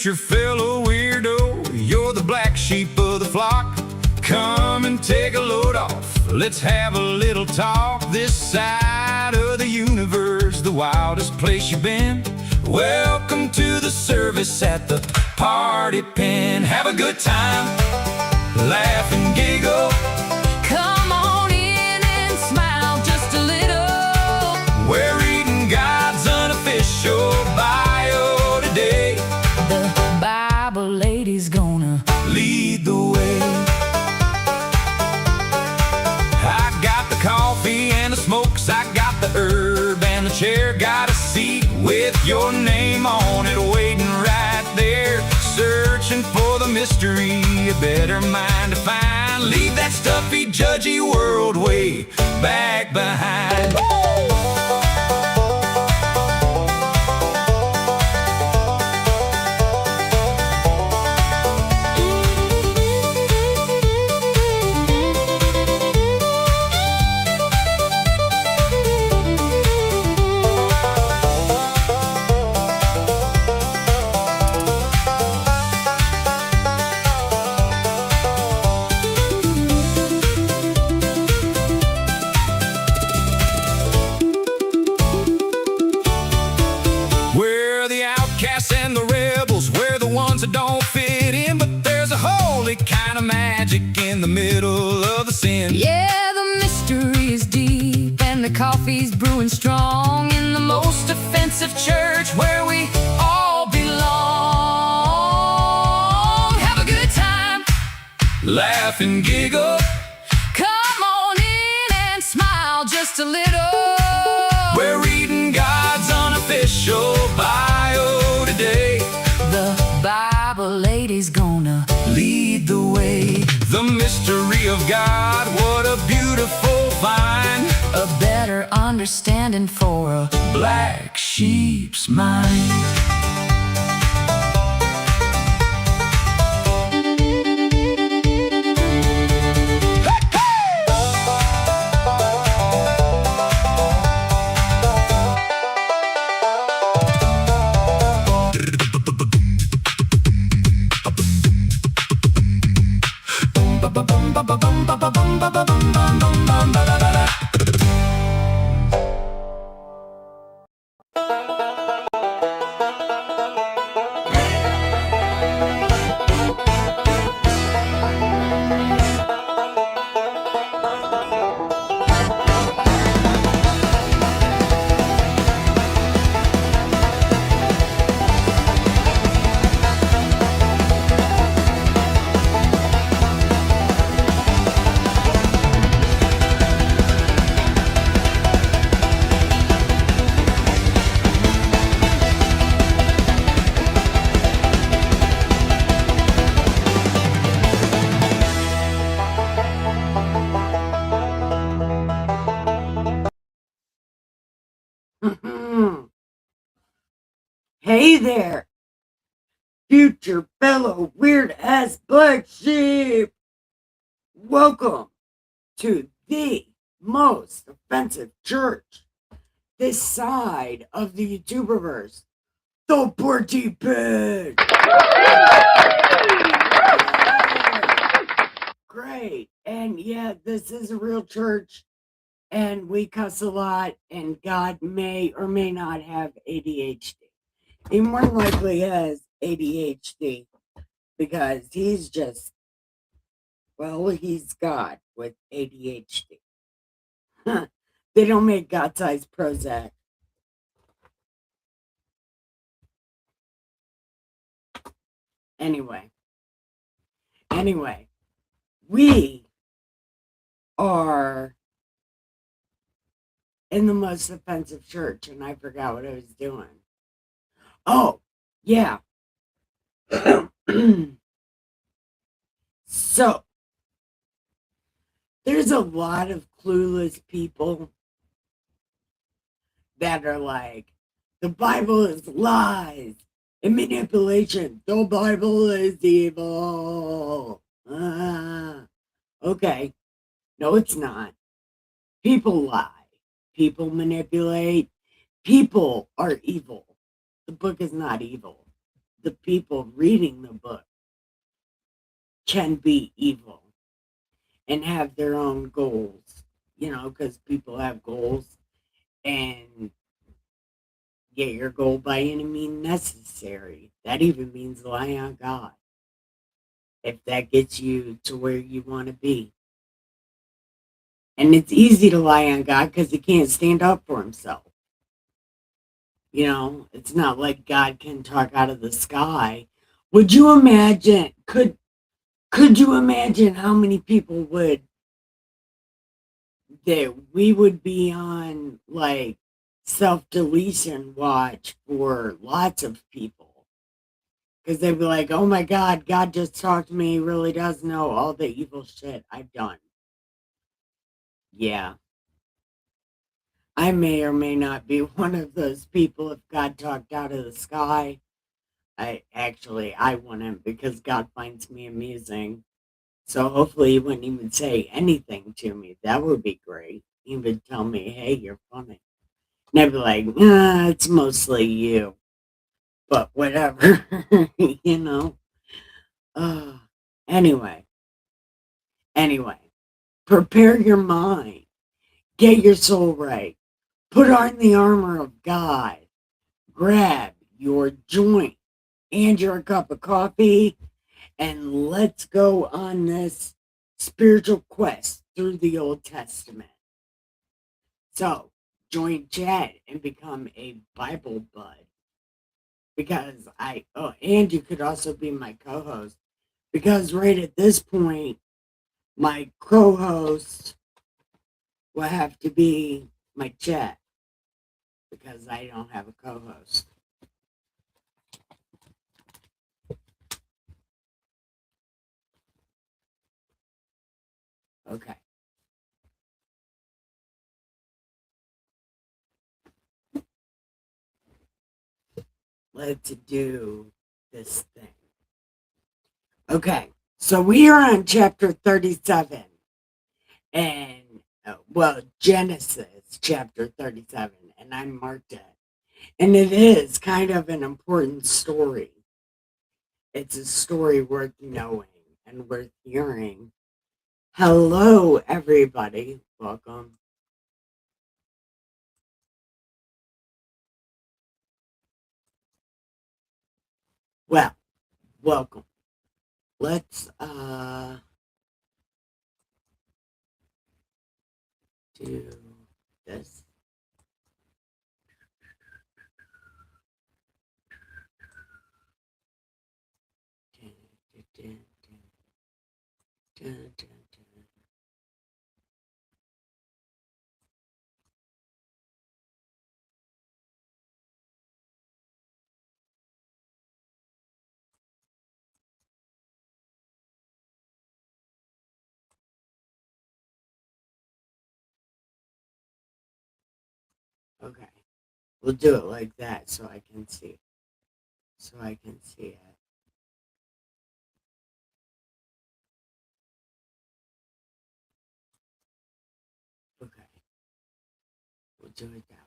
your fellow weirdo. You're the black sheep of the flock. Come and take a load off. Let's have a little talk. This side of the universe, the wildest place you've been. Welcome to the service at the party pen. Have a good time, laugh and giggle. Come on in and smile just a little. We're reading God's unofficial bio today. The Bible lady's gonna lead the way. I got the coffee and the smokes, I got the herb and the chair. Got a seat with your name on it, waiting right there. Searching for the mystery, a better mind to find. Leave that stuffy, judgy world way back behind. And the rebels, we're the ones that don't fit in, but there's a holy kind of magic in the middle of the sin. Yeah, the mystery is deep and the coffee's brewing strong in the most offensive church where we all belong. Have a good time, laugh and giggle. Come on in and smile just a little. We're reading God's unofficial bio today. The Bible lady's gonna lead the way. The mystery of God, what a beautiful find. A better understanding for a black sheep's mind. Hey there, future fellow weird-ass black sheep. Welcome to the most offensive church this side of the YouTuberverse, the Party Pen. Great. And yeah, this is a real church, and we cuss a lot, and God may or may not have ADHD. He more than likely has ADHD because he's just, well, he's God with ADHD. They don't make God-sized Prozac. Anyway, we are in the most offensive church, and I forgot what I was doing. Oh, yeah. So, there's a lot of clueless people that are like, the Bible is lies and manipulation. The Bible is evil. Okay. No, it's not. People lie. People manipulate. People are evil. The book is not evil. the people reading the book can be evil and have their own goals, because people have goals, and get your goal by any means necessary. That even means lie on God, if that gets you to where you want to be. And it's easy to lie on God because he can't stand up for himself. It's not like God can talk out of the sky. Would you imagine, could you imagine how many people that we would be on like self-deletion watch for lots of people? Because they'd be like, oh my God just talked to me. He really does know all the evil shit I've done. Yeah. I may or may not be one of those people if God talked out of the sky. I wouldn't, because God finds me amusing. So hopefully he wouldn't even say anything to me. That would be great. He would tell me, hey, you're funny. And I'd be like, it's mostly you. But whatever, you know. Uh, anyway, anyway, prepare your mind. Get your soul right. Put on the armor of God. Grab your joint and your cup of coffee, and let's go on this spiritual quest through the Old Testament. So, join Chad and become a Bible bud. Because and you could also be my co host. Because right at this point, my co host will have to be my Chad. Because I don't have a co host. Okay. Let's do this thing. Okay. So we are on chapter 37. And, Genesis chapter 37. And I marked it. And it is kind of an important story. It's a story worth knowing and worth hearing. Hello, everybody. Welcome. Well, welcome. Let's do this. Okay. We'll do it like that so I can see. So I can see it. Okay. We'll do it that way.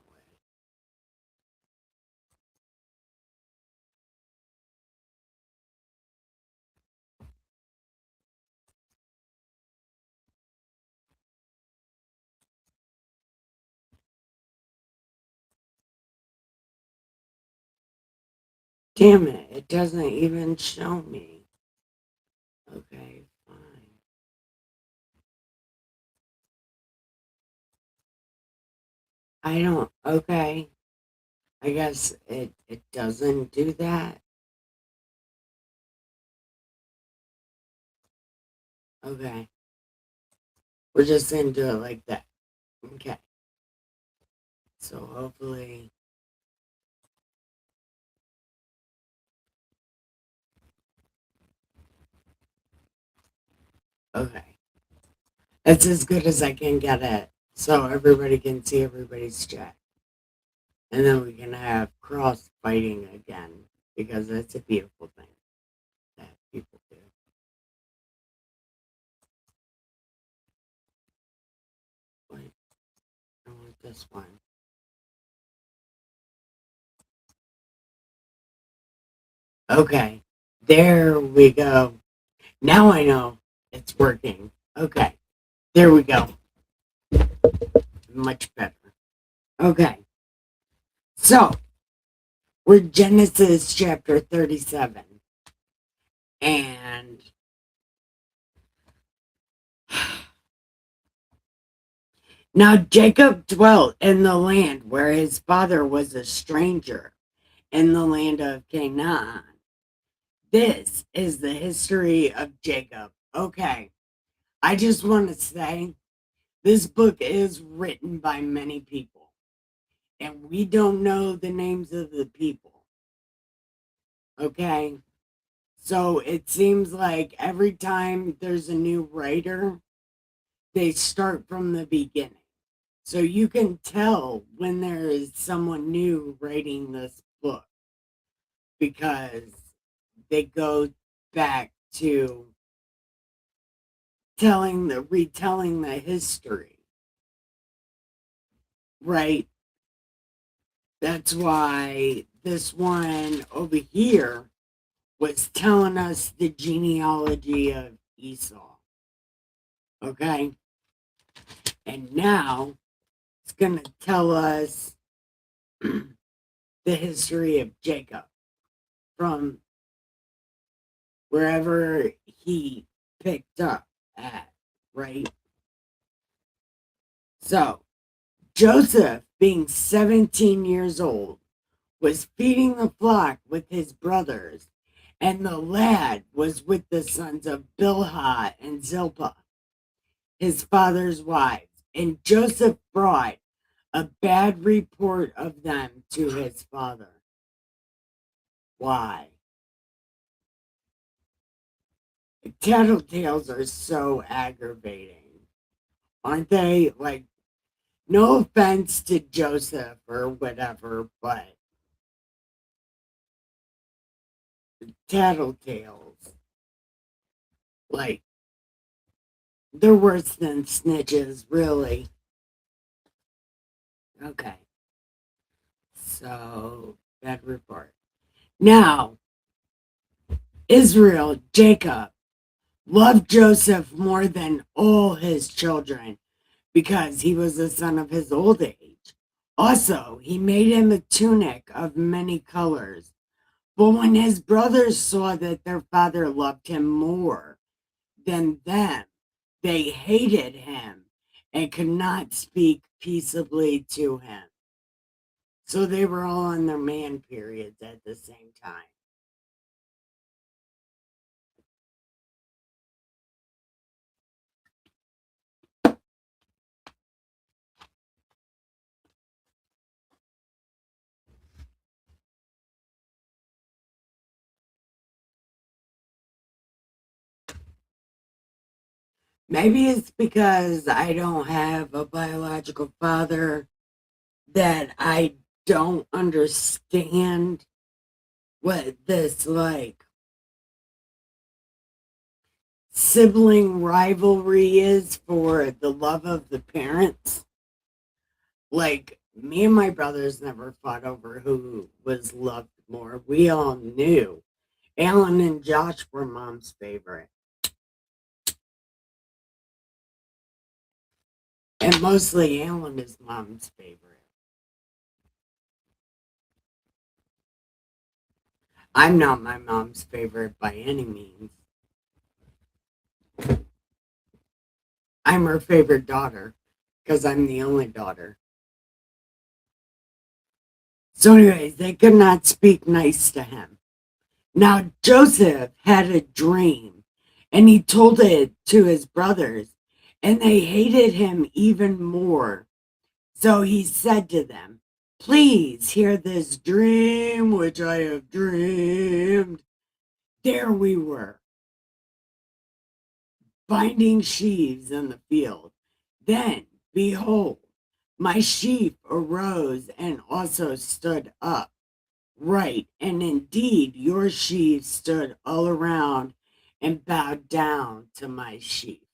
Damn it, it doesn't even show me. Okay, fine. I don't, okay. I guess it doesn't do that. Okay. We're just gonna do it like that. Okay. So hopefully, okay. That's as good as I can get it. So everybody can see everybody's chat. And then we can have cross fighting again. Because that's a beautiful thing that people do. Wait, I want this one. Okay, there we go. Now I know it's working. Okay, there we go. Much better. Okay, so we're Genesis chapter 37. And now Jacob dwelt in the land where his father was a stranger, in the land of Canaan. This is the history of Jacob. Okay, I just want to say this book is written by many people, and we don't know the names of the people. Okay, so it seems like every time there's a new writer, they start from the beginning. So you can tell when there is someone new writing this book because they go back to retelling the history, right? That's why this one over here was telling us the genealogy of Esau. Okay. And now it's going to tell us the history of Jacob from wherever he picked up at, right? So, Joseph, being 17 years old, was feeding the flock with his brothers, and the lad was with the sons of Bilhah and Zilpah, his father's wives. And Joseph brought a bad report of them to his father. Why? Tattletales are so aggravating, aren't they? Like, no offense to Joseph or whatever, but tattletales, like, they're worse than snitches, really. Okay, so bad report. Now, Israel, Jacob, loved Joseph more than all his children because he was the son of his old age. Also, he made him a tunic of many colors. But when his brothers saw that their father loved him more than them, they hated him and could not speak peaceably to him. So they were all on their man periods at the same time. Maybe it's because I don't have a biological father that I don't understand what this like sibling rivalry is for the love of the parents. Like, me and my brothers never fought over who was loved more. We all knew. Alan and Josh were mom's favorite. And mostly Alan is mom's favorite. I'm not my mom's favorite by any means. I'm her favorite daughter because I'm the only daughter. So, anyways, they could not speak nice to him. Now, Joseph had a dream and he told it to his brothers, and they hated him even more. So he said to them, "Please hear this dream which I have dreamed." There we were, binding sheaves in the field. Then, behold, my sheep arose and also stood up. Right, and indeed your sheep stood all around and bowed down to my sheep.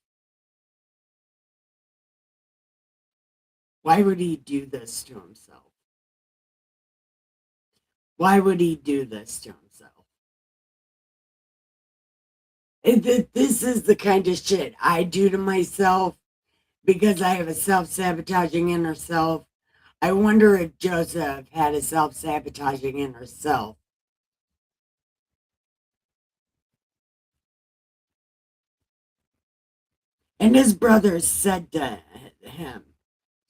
Why would he do this to himself? Why would he do this to himself? This is the kind of shit I do to myself because I have a self-sabotaging inner self. I wonder if Joseph had a self-sabotaging inner self. And his brothers said to him,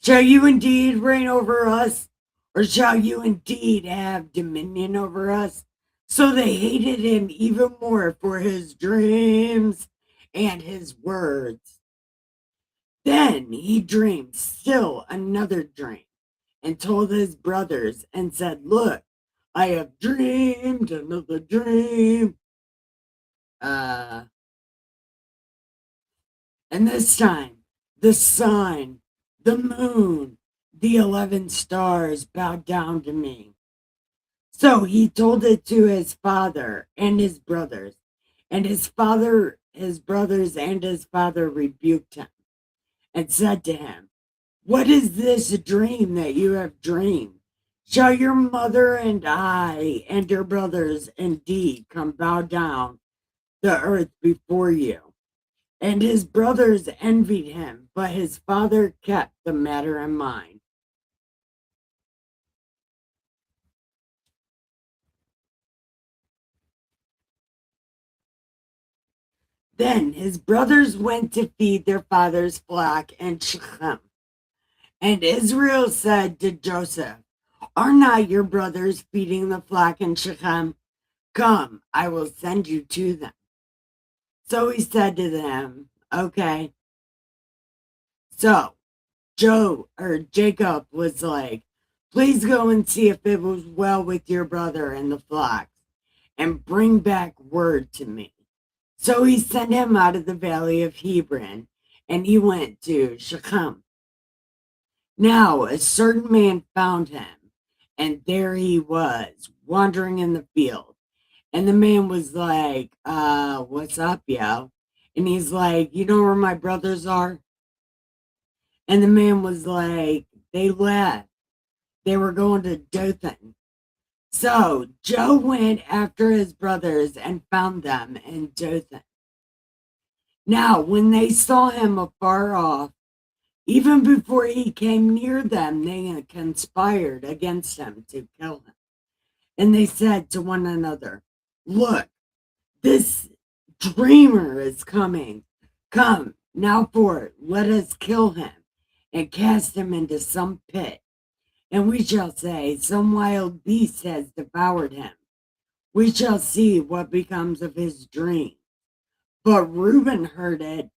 shall you indeed reign over us? Or shall you indeed have dominion over us? So they hated him even more for his dreams and his words. Then he dreamed still another dream and told his brothers and said, look, I have dreamed another dream. And this time, the sun, the moon, the 11 stars bowed down to me. So he told it to his father and his brothers, and his brothers and his father rebuked him and said to him, what is this dream that you have dreamed? Shall your mother and I and your brothers indeed come bow down the earth before you? And his brothers envied him, but his father kept the matter in mind. Then his brothers went to feed their father's flock in Shechem. And Israel said to Joseph, are not your brothers feeding the flock in Shechem? Come, I will send you to them. So he said to them, okay. So Jacob was like, please go and see if it was well with your brother and the flocks, and bring back word to me. So he sent him out of the valley of Hebron, and he went to Shechem. Now a certain man found him, and there he was, wandering in the field. And the man was like, what's up, yo? And he's like, you know where my brothers are? And the man was like, they left. They were going to Dothan. So Joe went after his brothers and found them in Dothan. Now, when they saw him afar off, even before he came near them, they conspired against him to kill him. And they said to one another, look, this dreamer is coming. Come, now for it, let us kill him and cast him into some pit. And we shall say, some wild beast has devoured him. We shall see what becomes of his dream. But Reuben heard it,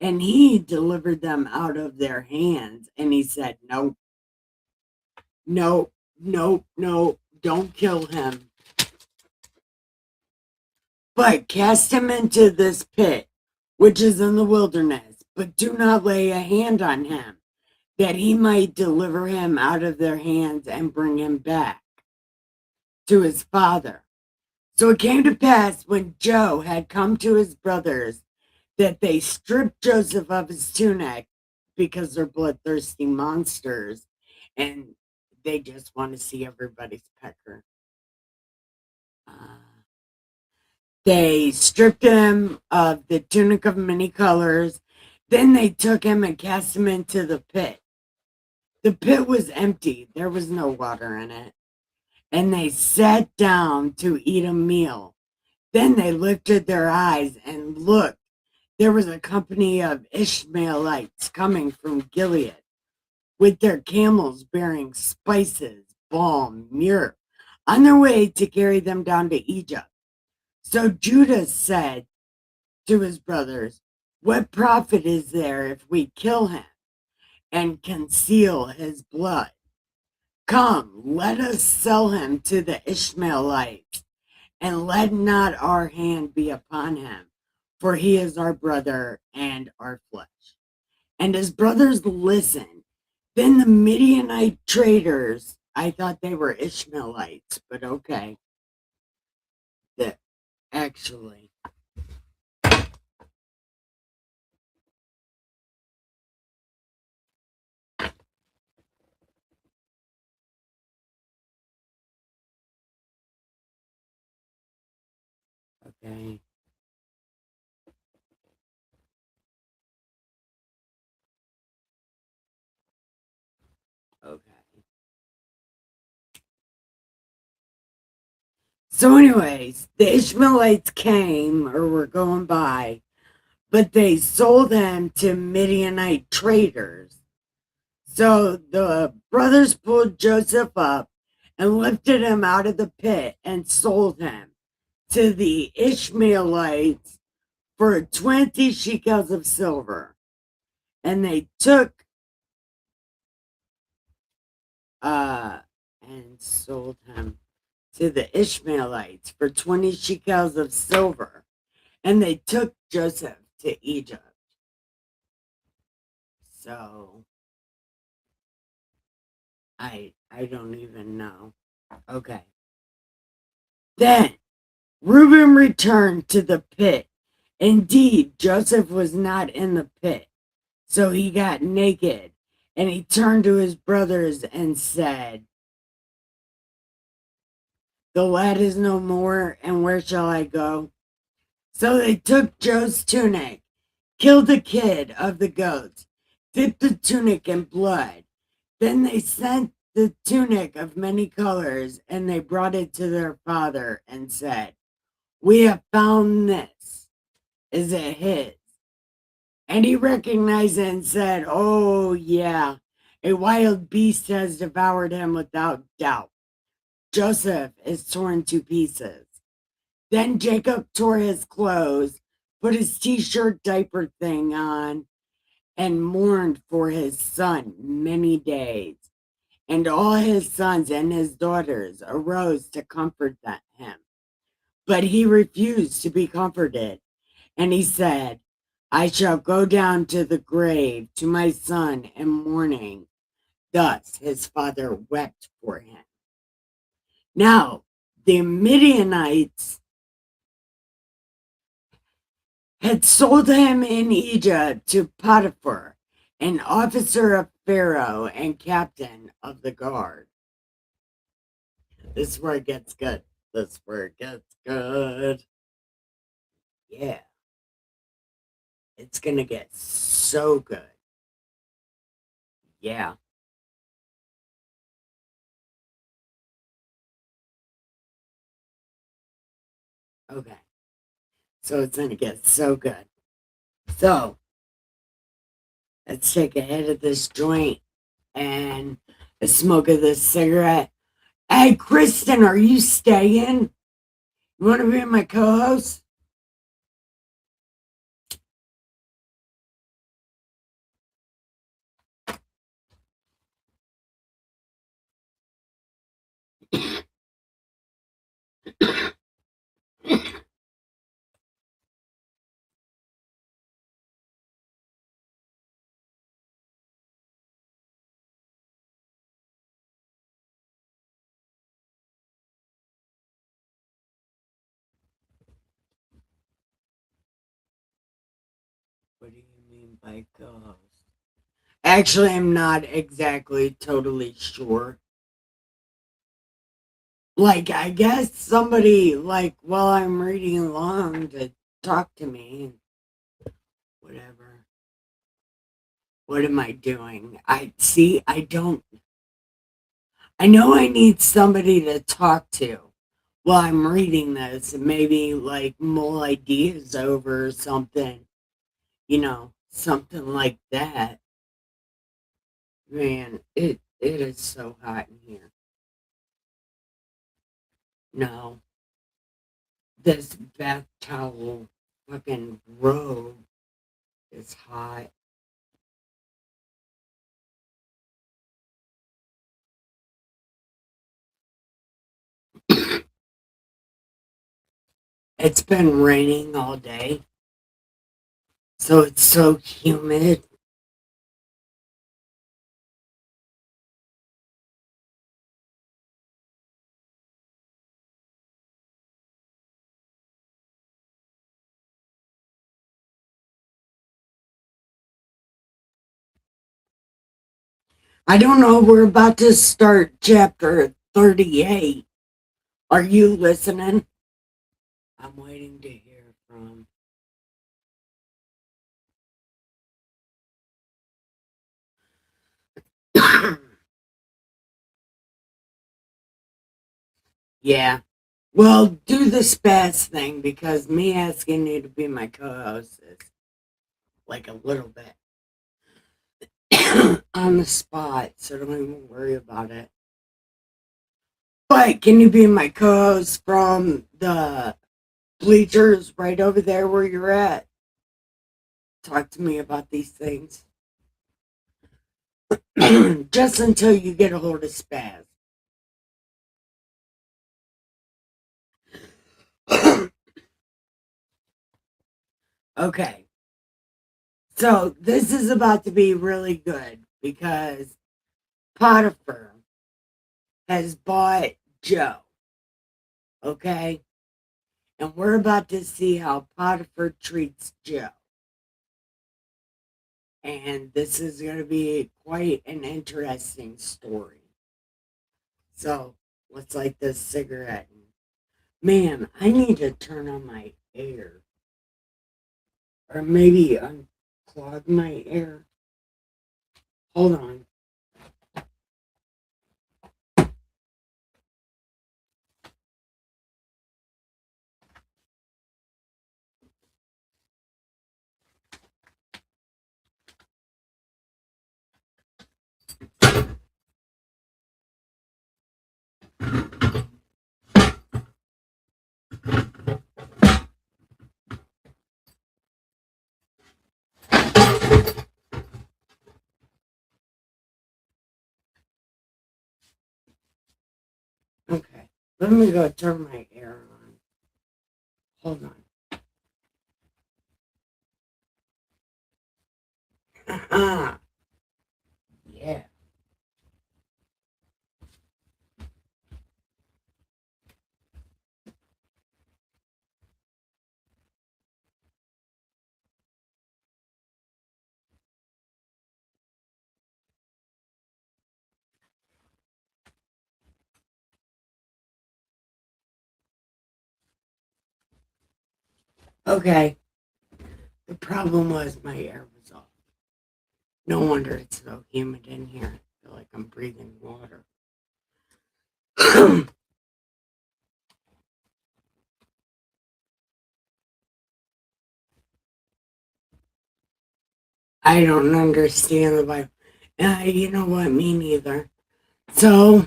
and he delivered them out of their hands. And he said, nope, nope, nope, nope, don't kill him. But cast him into this pit, which is in the wilderness, but do not lay a hand on him, that he might deliver him out of their hands and bring him back to his father. So it came to pass when Joe had come to his brothers that they stripped Joseph of his tunic because they're bloodthirsty monsters and they just want to see everybody's pecker. They stripped him of the tunic of many colors. Then they took him and cast him into the pit. The pit was empty. There was no water in it. And they sat down to eat a meal. Then they lifted their eyes and looked. There was a company of Ishmaelites coming from Gilead with their camels bearing spices, balm, myrrh, on their way to carry them down to Egypt. So Judah said to his brothers, what profit is there if we kill him and conceal his blood? Come, let us sell him to the Ishmaelites, and let not our hand be upon him, for he is our brother and our flesh. And his brothers listened. Then the Midianite traders, I thought they were Ishmaelites, but okay. That actually. Okay. So, anyways, the Ishmaelites came or were going by, but they sold them to Midianite traders. So the brothers pulled Joseph up and lifted him out of the pit and sold him to the Ishmaelites for 20 shekels of silver. And they took and sold him to the Ishmaelites for 20 shekels of silver. And they took Joseph to Egypt. So I don't even know. Okay. Then Reuben returned to the pit. Indeed, Joseph was not in the pit. So he got naked, and he turned to his brothers and said, "The lad is no more, and where shall I go?" So they took Joe's tunic, killed the kid of the goats, dipped the tunic in blood. Then they sent the tunic of many colors, and they brought it to their father and said, "We have found this. Is it his?" And he recognized it and said, "Oh, yeah, a wild beast has devoured him without doubt. Joseph is torn to pieces." Then Jacob tore his clothes, put his t-shirt diaper thing on, and mourned for his son many days. And all his sons and his daughters arose to comfort him. But he refused to be comforted. And he said, "I shall go down to the grave to my son in mourning." Thus his father wept for him. Now, the Midianites had sold him in Egypt to Potiphar, an officer of Pharaoh and captain of the guard. This is where it gets good. This is where it gets good. Yeah, it's going to get so good. Yeah. Okay. So it's going to get so good. So let's take a hit of this joint and a smoke of this cigarette. Hey, Kristen, are you staying? You want to be my co host? What do you mean by co host? Actually, I'm not exactly totally sure. Like, I guess somebody, like, while I'm reading along to talk to me, whatever. What am I doing? I see, I don't, I know I need somebody to talk to while I'm reading this and maybe like mull ideas over or something, something like that. Man, it is so hot in here. No, this bath towel fucking robe is hot. It's been raining all day, so it's so humid. I don't know, we're about to start chapter 38. Are you listening? I'm waiting to hear from. Yeah, Well, do the spaz thing because me asking you to be my co-host is like a little bit on the spot, so don't even worry about it. But can you be my co-host from the bleachers right over there where you're at? Talk to me about these things. Just until you get a hold of spaz. Okay. So this is about to be really good because Potiphar has bought Joe. Okay? And we're about to see how Potiphar treats Joe. And this is going to be quite an interesting story. So let's light this cigarette. Man, I need to turn on my air. Or maybe unclog my air. Hold on. Okay. Let me go turn my air on. Hold on. Yeah. Okay. The problem was my air was off. No wonder it's so humid in here. I feel like I'm breathing water. I don't understand the Bible. You know what? Me neither. So,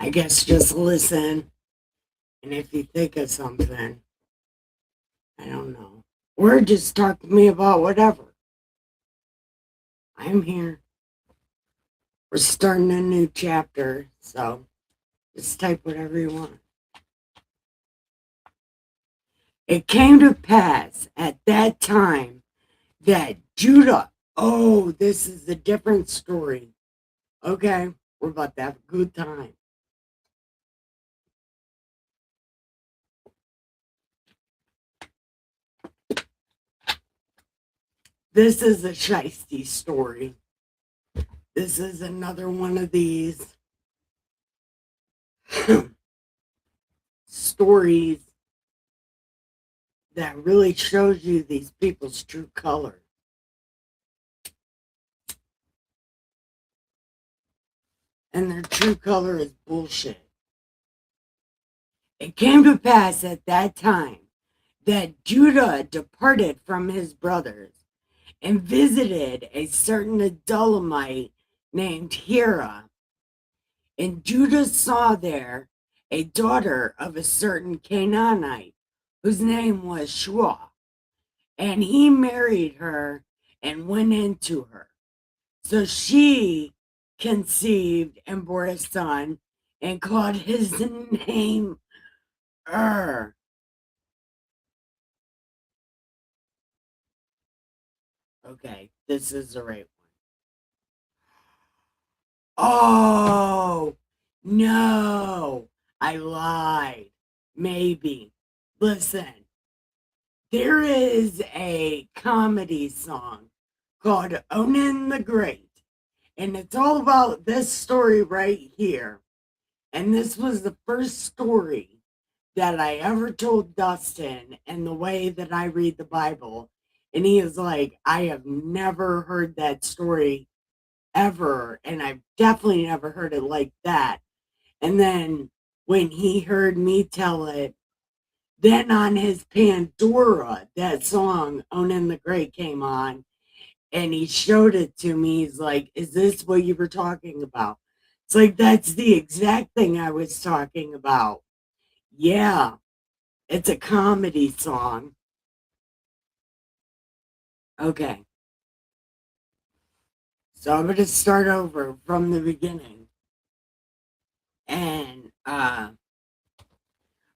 I guess just listen. And if you think of something, I don't know. Or just talk to me about whatever. I'm here. We're starting a new chapter. So, just type whatever you want. It came to pass at that time that Judah, oh, this is a different story. Okay, we're about to have a good time. This is a shiesty story. This is another one of these stories that really shows you these people's true color. And their true color is bullshit. It came to pass at that time that Judah departed from his brothers and visited a certain Adullamite named Hira. And Judah saw there a daughter of a certain Canaanite whose name was Shua. And he married her and went into her. So she conceived and bore a son and called his name Er. Okay, this is the right one. Oh, no, I lied. Maybe. Listen, there is a comedy song called Onan the Great, and it's all about this story right here. And this was the first story that I ever told Dustin and the way that I read the Bible. And he is like, I have never heard that story ever. And I've definitely never heard it like that. And then when he heard me tell it. Then on his Pandora, that song, Onan the Great, came on, and he showed it to me. He's like, "Is this what you were talking about?" It's like, that's the exact thing I was talking about. Yeah, it's a comedy song. Okay, so I'm going to start over from the beginning. And,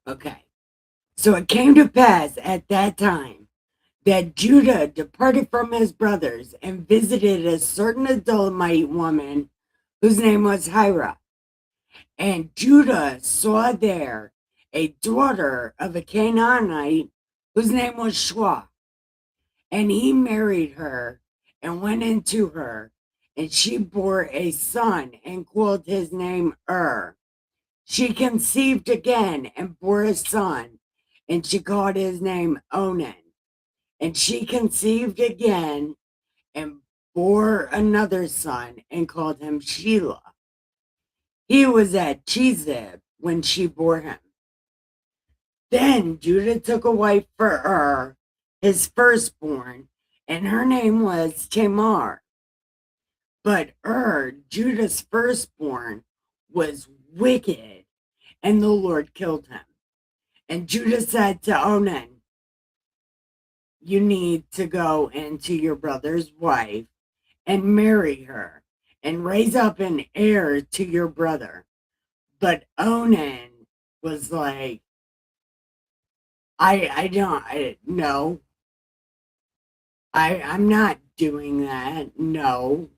okay. So it came to pass at that time that Judah departed from his brothers and visited a certain Adullamite woman whose name was Hira. And Judah saw there a daughter of a Canaanite whose name was Shua. And he married her and went into her, and she bore a son and called his name She conceived again and bore a son, and she called his name Onan. And she conceived again and bore another son and called him Shelah. He was at Chezib when she bore him. Then Judah took a wife for his firstborn, and her name was Tamar. But Judah's firstborn, was wicked, and the Lord killed him. And Judah said to Onan, "You need to go into your brother's wife and marry her and raise up an heir to your brother." But Onan was like, no, I'm not doing that. No.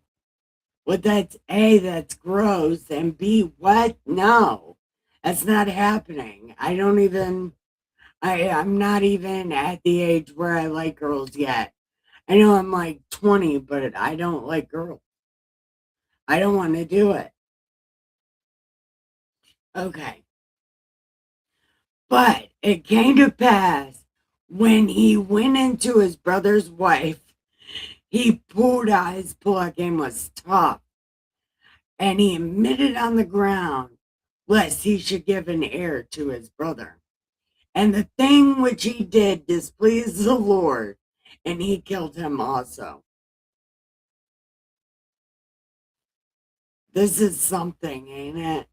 Well, that's A, that's gross, and B, what? No, that's not happening. I'm not even at the age where I like girls yet. I know I'm like 20, but I don't like girls. I don't want to do it. Okay. But it came to pass when he went into his brother's wife, he pulled out his plucking was tough, and he admitted on the ground, lest he should give an heir to his brother. And the thing which he did displeased the Lord, and he killed him also. This is something, ain't it?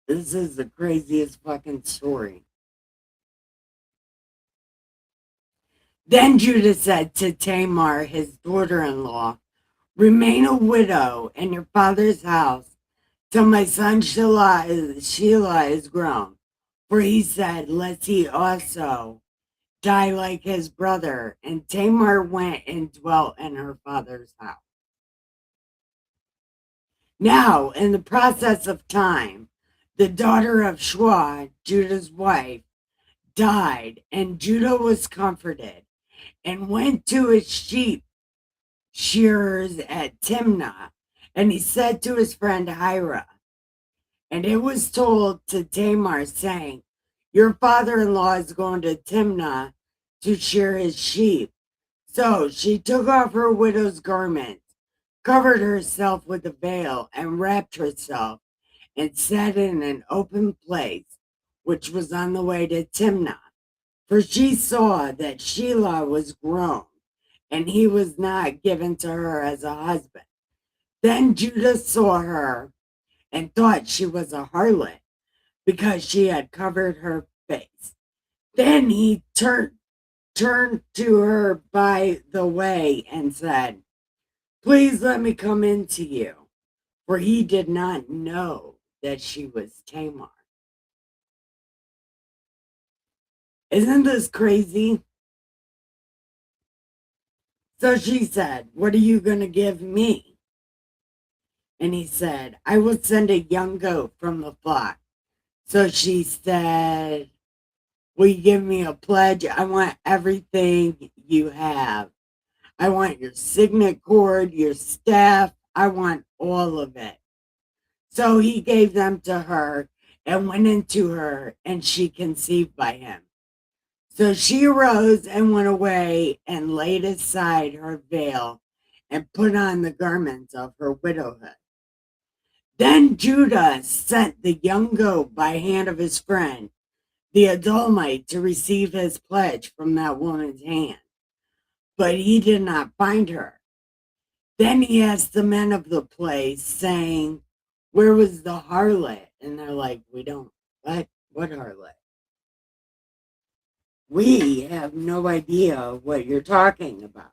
This is the craziest fucking story. Then Judah said to Tamar, his daughter-in-law, "Remain a widow in your father's house till my son Shelah is grown." For he said, "Lest he also die like his brother." And Tamar went and dwelt in her father's house. Now, in the process of time, the daughter of Shua, Judah's wife, died, and Judah was comforted and went to his sheep shearers at Timnah. And he said to his friend Hira, and it was told to Tamar, saying, "Your father-in-law is going to Timnah to shear his sheep." So she took off her widow's garments, covered herself with a veil, and wrapped herself, and sat in an open place, which was on the way to Timnah. For she saw that Shelah was grown, and he was not given to her as a husband. Then Judah saw her and thought she was a harlot, because she had covered her face. Then he turned to her by the way and said, "Please let me come in to you." For he did not know that she was Tamar. Isn't this crazy? So she said, "What are you going to give me?" And he said, "I will send a young goat from the flock." So she said, "Will you give me a pledge? I want everything you have. I want your signet cord, your staff. I want all of it." So he gave them to her and went into her, and she conceived by him. So she arose and went away and laid aside her veil and put on the garments of her widowhood. Then Judah sent the young goat by hand of his friend, the Adullamite, to receive his pledge from that woman's hand. But he did not find her. Then he asked the men of the place, saying, "Where was the harlot?" And they're like, "We don't, what harlot? We have no idea what you're talking about."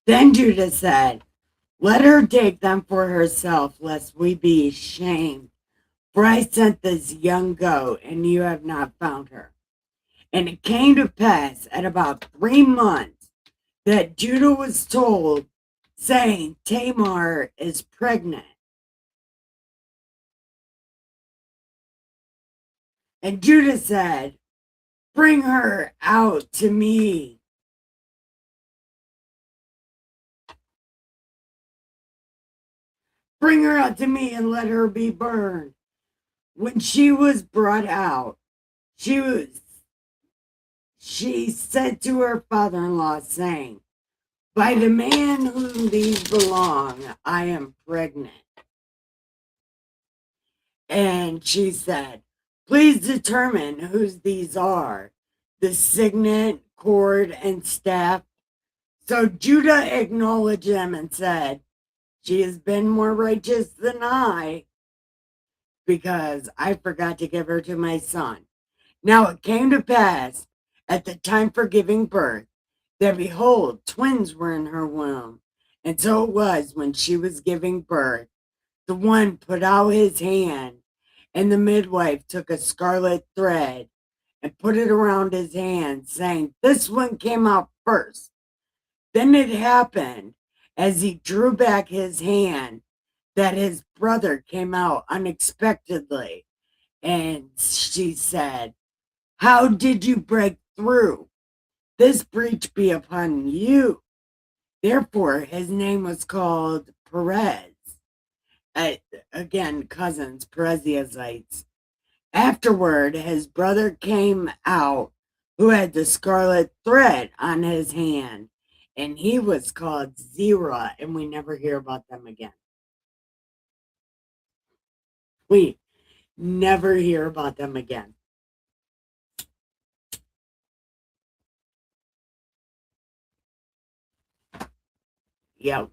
Then Judah said, "Let her take them for herself, lest we be ashamed. For I sent this young goat, and you have not found her." And it came to pass at about 3 months that Judah was told, saying, "Tamar is pregnant." And Judah said, "Bring her out to me." "Bring her out to me and let her be burned." When she was brought out, she said to her father-in-law, saying, "By the man whom these belong, I am pregnant." And she said, "Please determine whose these are, the signet, cord, and staff." So Judah acknowledged them and said, "She has been more righteous than I, because I forgot to give her to my son." Now it came to pass at the time for giving birth that, behold, twins were in her womb. And so it was, when she was giving birth, the one put out his hand, and the midwife took a scarlet thread and put it around his hand, saying, "This one came out first." Then it happened, as he drew back his hand, that his brother came out unexpectedly. And she said, "How did you break through? This breach be upon you." Therefore, his name was called Perez. Again, cousins, Perizzites. Afterward, his brother came out, who had the scarlet thread on his hand, and he was called Zerah, and we never hear about them again. We never hear about them again. Yep.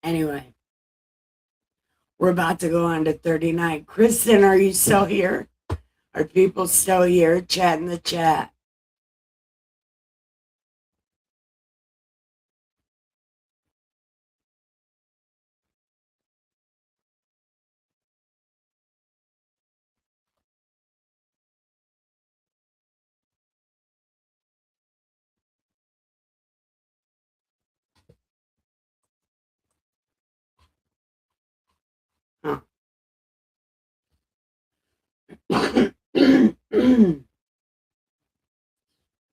Anyway, we're about to go on to 39. Kristen, are you still here? Are people still here? Chat in the chat. Huh.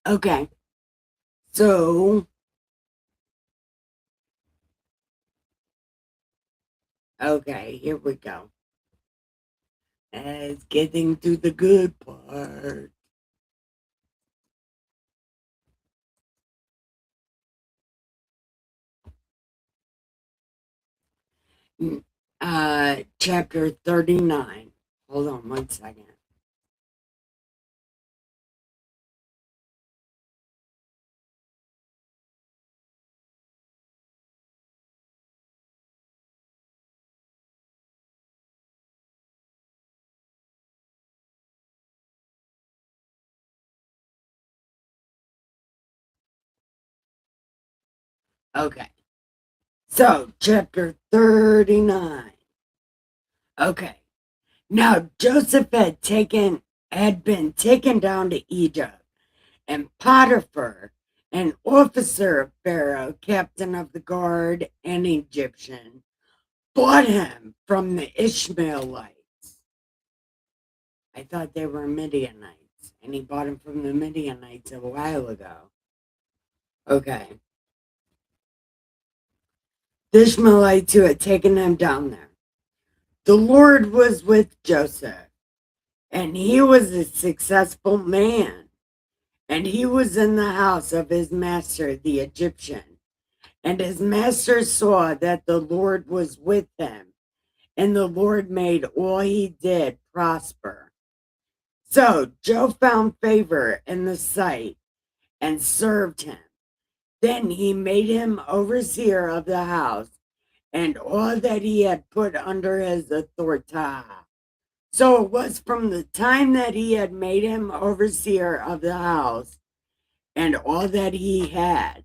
Okay. So, okay, here we go. It's getting to the good part. Chapter 39. Hold on 1 second. Okay. So, chapter 39. Okay. Now Joseph had been taken down to Egypt, and Potiphar, an officer of Pharaoh, captain of the guard, and Egyptian, bought him from the Ishmaelites. I thought they were Midianites, and he bought him from the Midianites a while ago. Okay. the Ishmaelites who had taken him down there. The Lord was with Joseph, and he was a successful man, and he was in the house of his master, the Egyptian. And his master saw that the Lord was with him, and the Lord made all he did prosper. So Joe found favor in the sight and served him. Then he made him overseer of the house and all that he had put under his authority. So it was from the time that he had made him overseer of the house and all that he had,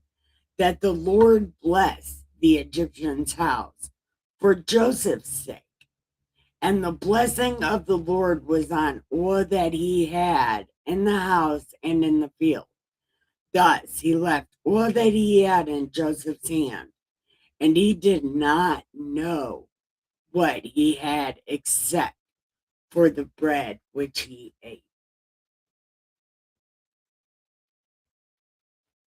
that the Lord blessed the Egyptian's house for Joseph's sake. And the blessing of the Lord was on all that he had in the house and in the field. Thus he left all that he had in Joseph's hand, and he did not know what he had except for the bread which he ate.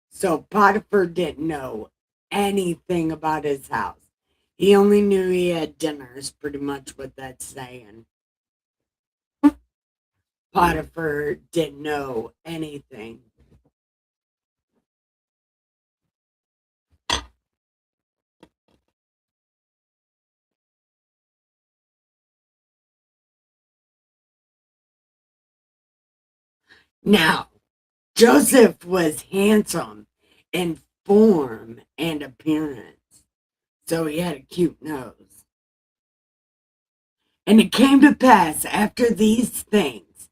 So Potiphar didn't know anything about his house. He only knew he had dinner, is pretty much what that's saying. Potiphar didn't know anything. Now, Joseph was handsome in form and appearance, so he had a cute nose. And it came to pass after these things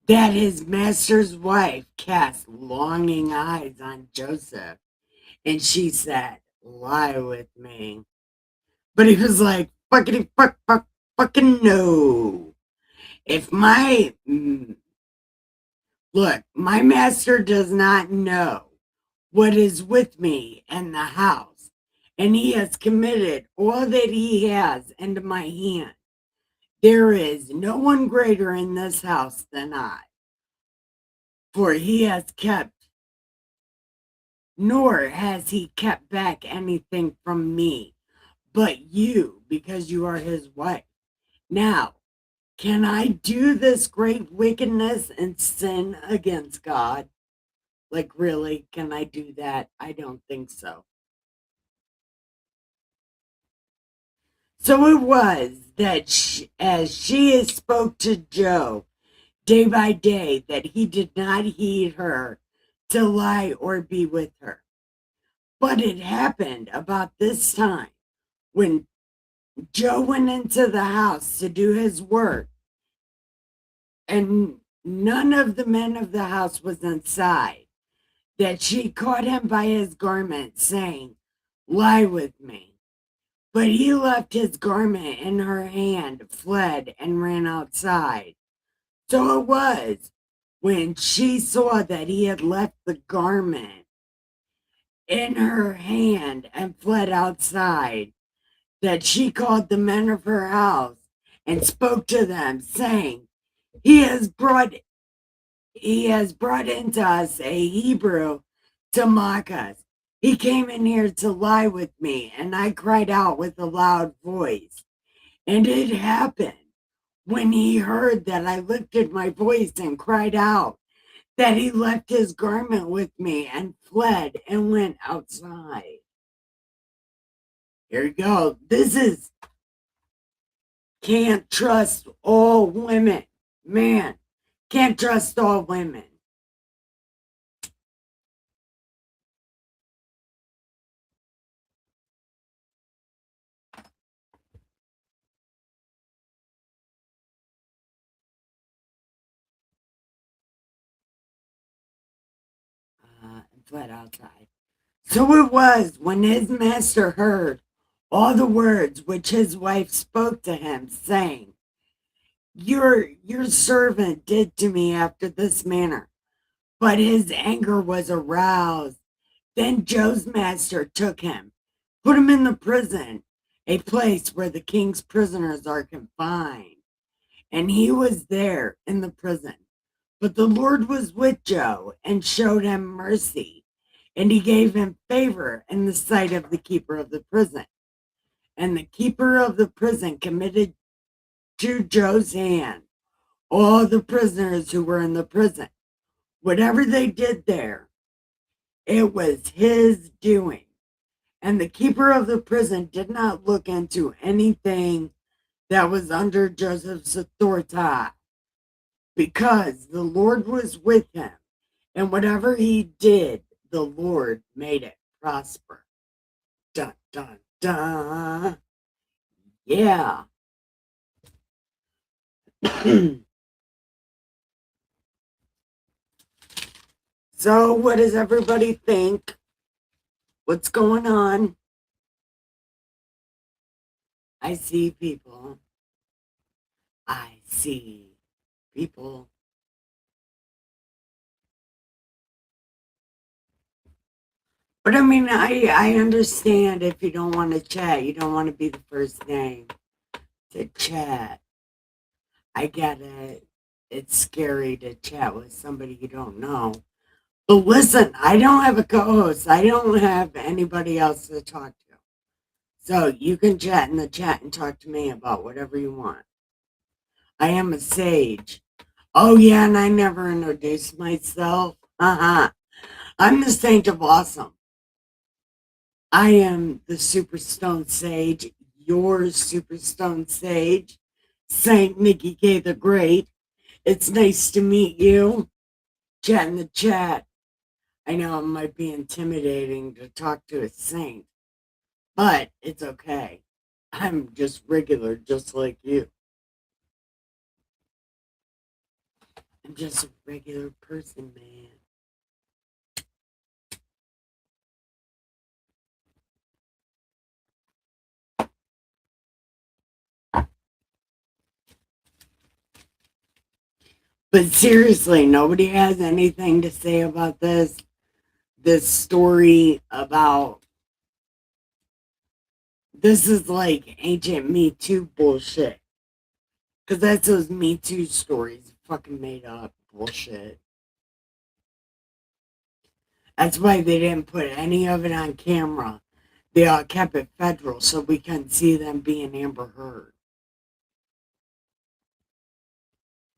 that his master's wife cast longing eyes on Joseph, and she said, "Lie with me." But he was like, fucking no. If look, my master does not know what is with me in the house, and he has committed all that he has into my hand. There is no one greater in this house than I, for he has kept, nor has he kept back anything from me, but you, because you are his wife. Now, can I do this great wickedness and sin against God? Like, really, can I do that? I don't think so. So it was that as she spoke to Joe day by day, that he did not heed her to lie or be with her. But it happened about this time when Joe went into the house to do his work, and none of the men of the house was inside, that she caught him by his garment, saying, "Lie with me." But he left his garment in her hand, fled, and ran outside. So it was when she saw that he had left the garment in her hand and fled outside, that she called the men of her house and spoke to them, saying, He has brought into us a Hebrew to mock us. He came in here to lie with me, and I cried out with a loud voice. And it happened when he heard that I lifted my voice and cried out, that he left his garment with me and fled and went outside. Here you go. This is can't trust all women. Man, can't trust all women. And fled outside. So it was when his master heard all the words which his wife spoke to him, saying, Your servant did to me after this manner. But his anger was aroused. Then Joe's master took him, put him in the prison, a place where the king's prisoners are confined. And he was there in the prison. But the Lord was with Joe and showed him mercy, and he gave him favor in the sight of the keeper of the prison. And the keeper of the prison committed to Joe's hand all the prisoners who were in the prison. Whatever they did there, it was his doing. And the keeper of the prison did not look into anything that was under Joseph's authority, because the Lord was with him. And whatever he did, the Lord made it prosper. Dun, dun, dun. Yeah. So, what does everybody think? What's going on? I see people. I see people. But I mean, I understand if you don't want to chat, you don't want to be the first name to chat. I get it. It's scary to chat with somebody you don't know. But listen, I don't have a co-host. I don't have anybody else to talk to. So you can chat in the chat and talk to me about whatever you want. I am a sage. Oh yeah, and I never introduced myself. I'm the Saint of Awesome. I am the Superstone Sage, your Superstone Sage, Saint Nikki K the Great. It's nice to meet you. Chat in the chat. I know it might be intimidating to talk to a saint, but it's okay. I'm just regular, just like you. I'm just a regular person, man. But seriously, nobody has anything to say about this story about, this is like ancient Me Too bullshit. Because that's those Me Too stories, fucking made up bullshit. That's why they didn't put any of it on camera. They all kept it federal so we couldn't see them being Amber Heard.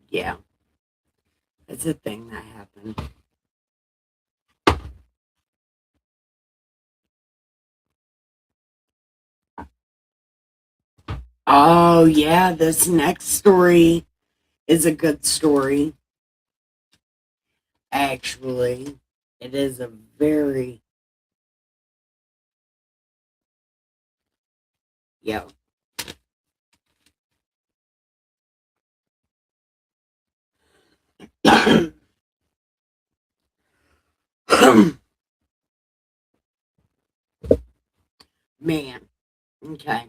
Yeah, it's a thing that happened. Oh, yeah, this next story is a good story. Actually, it is a very, yeah. Man, okay.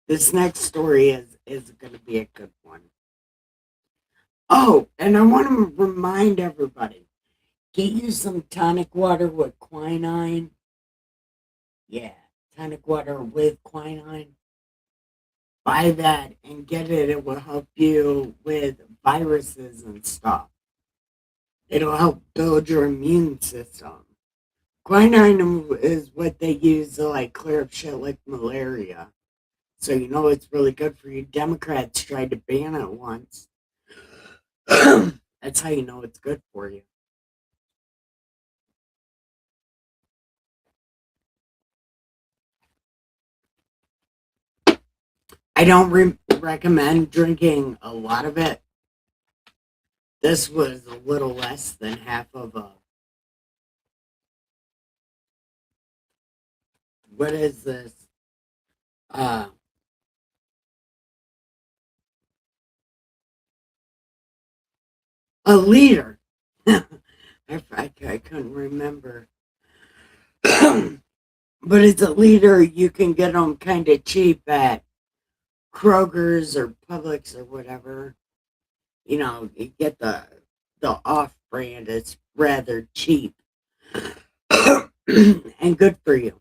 This next story is going to be a good one. Oh, and I want to remind everybody, get you some tonic water with quinine. Yeah, tonic water with quinine. Buy that and get it. It will help you with viruses and stuff. It'll help build your immune system. Quinine is what they use to like clear up shit like malaria. So you know it's really good for you. Democrats tried to ban it once. That's how you know it's good for you. I don't recommend drinking a lot of it. This was a little less than half of a. What is this? A liter. I couldn't remember. But it's a liter. You can get them kind of cheap at Kroger's or Publix or whatever. You know, you get the off brand. It's rather cheap and good for you.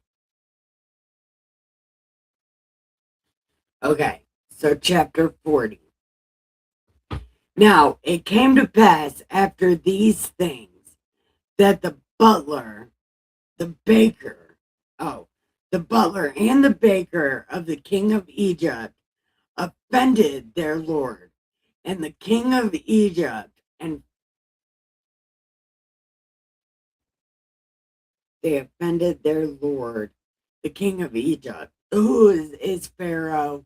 Okay, so chapter 40. Now it came to pass after these things that the butler, the baker, The butler and the baker of the king of Egypt offended their lord, and the king of Egypt, and they offended their lord, the king of Egypt, who is Pharaoh.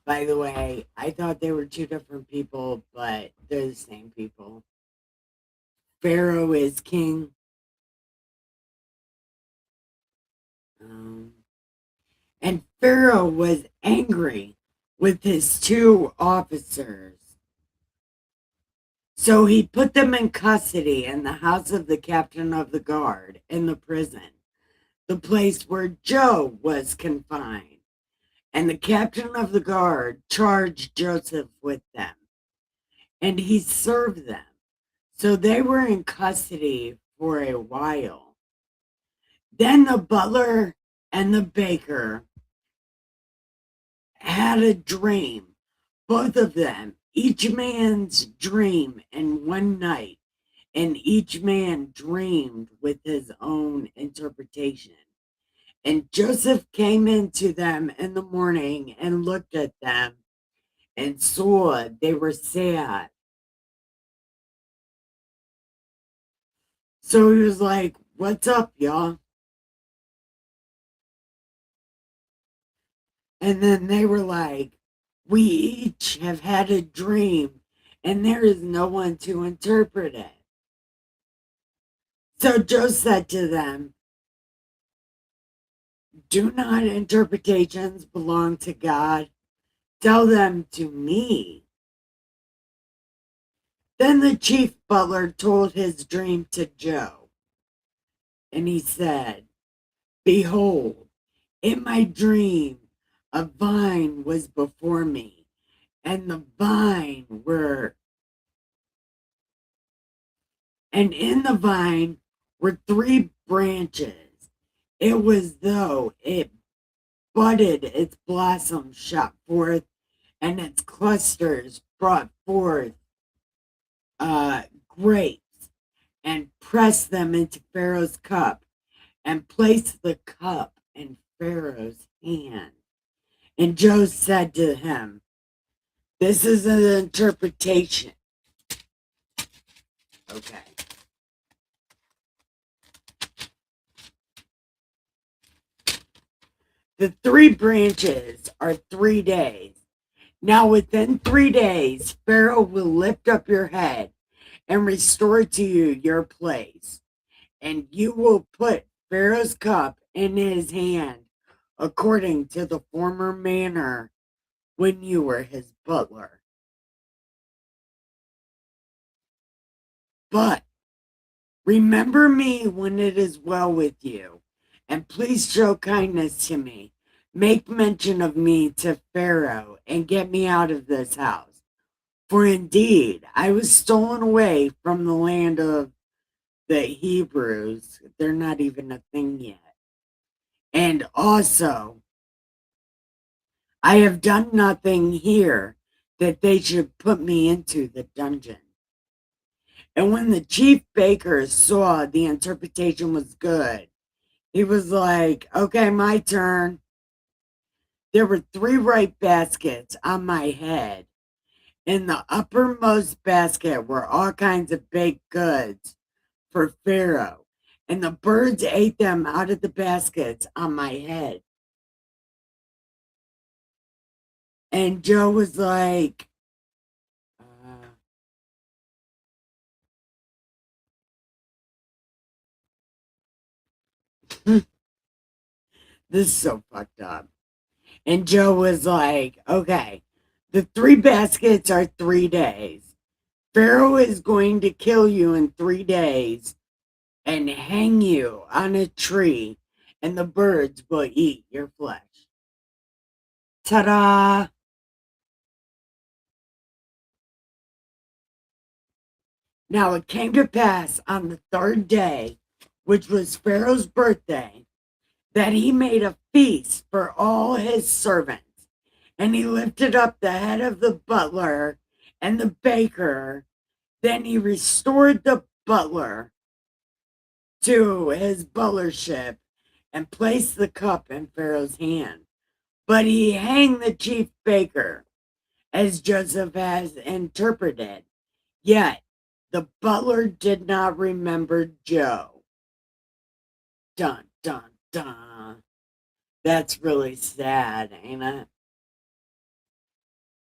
By the way, I thought they were two different people, but they're the same people. Pharaoh is king. Um, and Pharaoh was angry with his two officers. So he put them in custody in the house of the captain of the guard in the prison, the place where Joe was confined. And the captain of the guard charged Joseph with them, and he served them. So they were in custody for a while. Then the butler and the baker had a dream, both of them, each man's dream in one night, and each man dreamed with his own interpretation. And Joseph came into them in the morning and looked at them and saw they were sad. So he was like, "What's up, y'all?" And then they were like, "We each have had a dream, and there is no one to interpret it." So Joe said to them, "Do not interpretations belong to God? Tell them to me." Then the chief butler told his dream to Joe, and he said, "Behold, in my dream, a vine was before me, and the vine were, and in the vine were three branches. It was though it budded, its blossoms shot forth, and its clusters brought forth grapes, and pressed them into Pharaoh's cup, and placed the cup in Pharaoh's hand." And Joe said to him, "This is an interpretation." Okay. The three branches are 3 days. Now, within 3 days, Pharaoh will lift up your head and restore to you your place, and you will put Pharaoh's cup in his hand according to the former manner when you were his butler. But remember me when it is well with you, and please show kindness to me. Make mention of me to Pharaoh and get me out of this house. For indeed, I was stolen away from the land of the Hebrews. They're not even a thing yet. And also, I have done nothing here that they should put me into the dungeon. And when the chief baker saw the interpretation was good, he was like, "Okay, my turn." There were three ripe baskets on my head. In the uppermost basket were all kinds of baked goods for Pharaoh, and the birds ate them out of the baskets on my head. And Joe was like, this is so fucked up. And Joe was like, "Okay, the three baskets are 3 days. Pharaoh is going to kill you in 3 days and hang you on a tree, and the birds will eat your flesh." Ta-da! Now it came to pass on the third day, which was Pharaoh's birthday, that he made a feast for all his servants. And he lifted up the head of the butler and the baker. Then he restored the butler to his butlership and placed the cup in Pharaoh's hand. But he hanged the chief baker, as Joseph has interpreted. Yet the butler did not remember Joe. Dun, dun, dun. That's really sad, ain't it?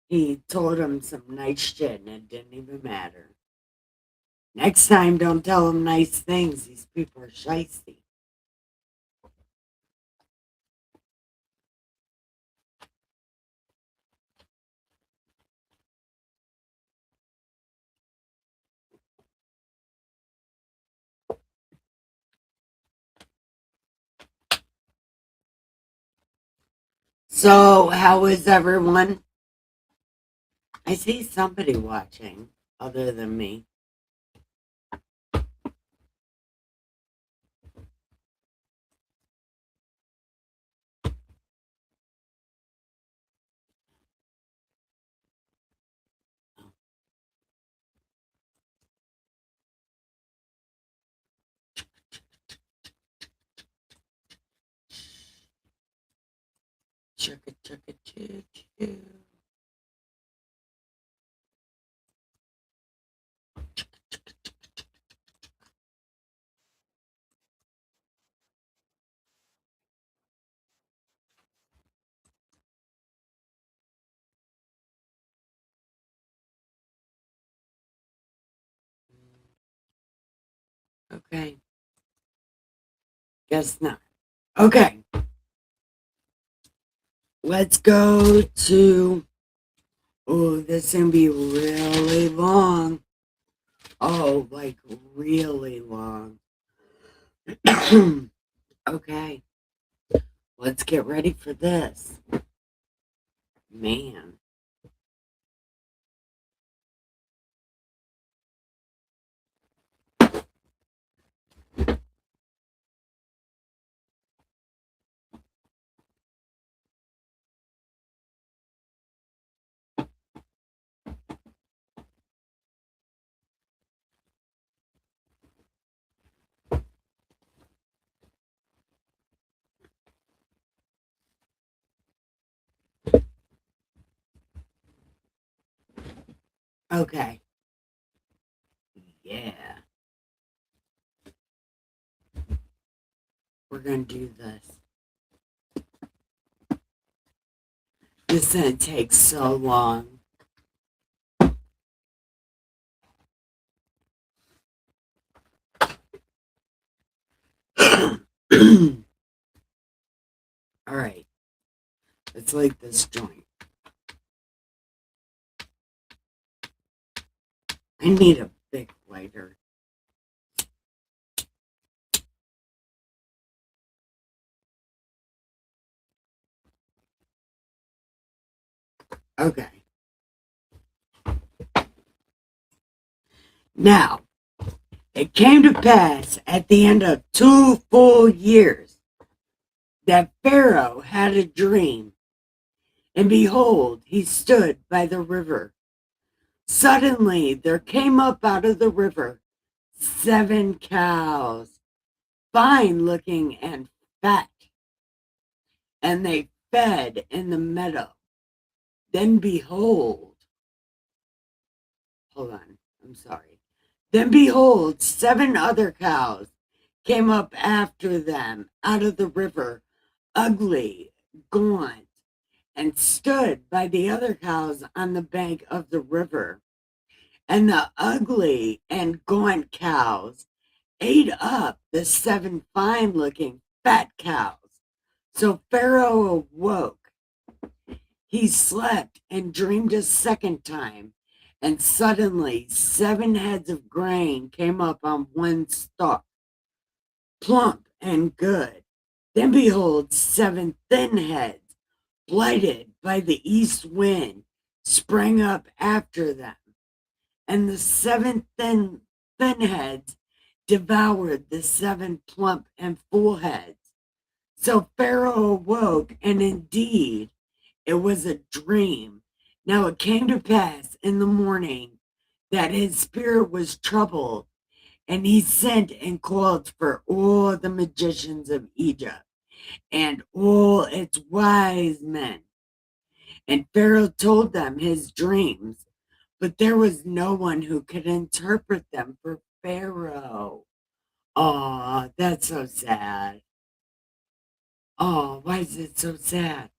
He told him some nice shit and it didn't even matter. Next time, don't tell him nice things. These people are shysty. So, how is everyone? I see somebody watching other than me. Chugga, chugga, choo, choo. Okay. Guess not. Okay. Let's go to. Oh, this is going to be really long. Oh, like really long. Okay. Let's get ready for this. Man. Okay. Yeah. We're going to do this. This is going to take so long. All right. Let's light this joint. I need a big lighter. Okay. Now, it came to pass at the end of 2 full years that Pharaoh had a dream, and behold, he stood by the river. Suddenly there came up out of the river 7 cows, fine looking and fat, and they fed in the meadow. Then behold, hold on, I'm sorry. Then behold, 7 other cows came up after them out of the river, ugly, gaunt, and stood by the other cows on the bank of the river. And the ugly and gaunt cows ate up the 7 fine looking fat cows. So Pharaoh awoke. He slept and dreamed a second time, and suddenly 7 heads of grain came up on one stalk, plump and good. Then behold, 7 thin heads, blighted by the east wind, sprang up after them. And the 7 thin heads devoured the 7 plump and full heads. So Pharaoh awoke, and indeed it was a dream. Now it came to pass in the morning that his spirit was troubled, and he sent and called for all the magicians of Egypt and all its wise men. And Pharaoh told them his dreams, but there was no one who could interpret them for Pharaoh. Oh, that's so sad. Oh, why is it so sad?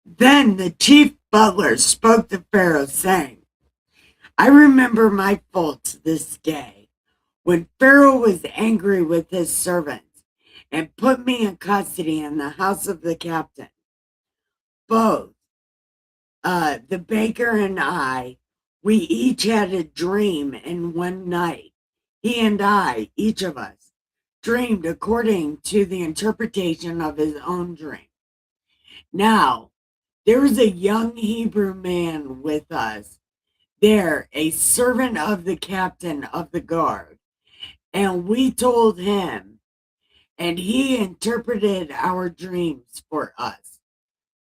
Then the chief butler spoke to Pharaoh, saying, I remember my faults this day, when Pharaoh was angry with his servants and put me in custody in the house of the captain. Both the baker and I, we each had a dream in one night. He and I, each of us, dreamed according to the interpretation of his own dream. Now, there was a young Hebrew man with us there, a servant of the captain of the guard, and we told him, and he interpreted our dreams for us.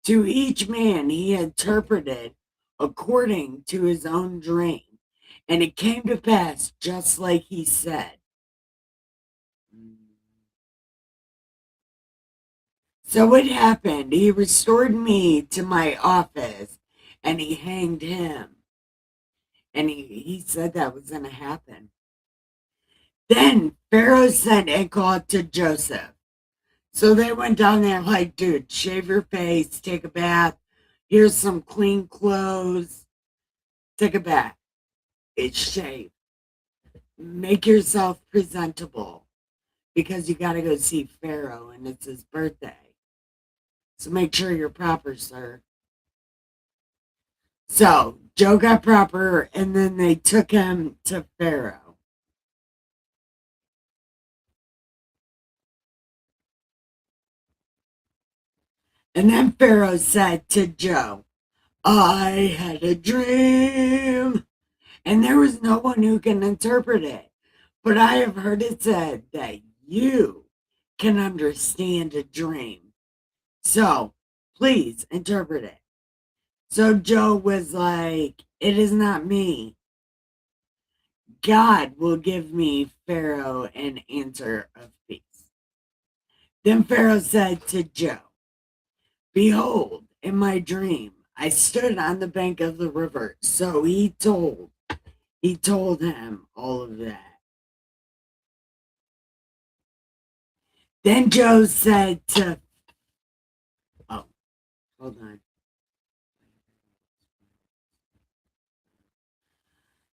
To each man he interpreted according to his own dream, and it came to pass just like he said. So it happened. He restored me to my office, and he hanged him. And he said that was going to happen. Then Pharaoh sent and called to Joseph. So they went down there like, dude, shave your face, take a bath. Here's some clean clothes. Take a bath. It's shave. Make yourself presentable because you got to go see Pharaoh and it's his birthday. So make sure you're proper, sir. So Joe got proper, and then they took him to Pharaoh. And then Pharaoh said to Joe, I had a dream, and there was no one who can interpret it. But I have heard it said that you can understand a dream. So please interpret it. So Joe was like, it is not me. God will give me, Pharaoh, an answer of peace. Then Pharaoh said to Joe, behold, in my dream, I stood on the bank of the river. So he told him all of that. Then Joe said to, oh, hold on.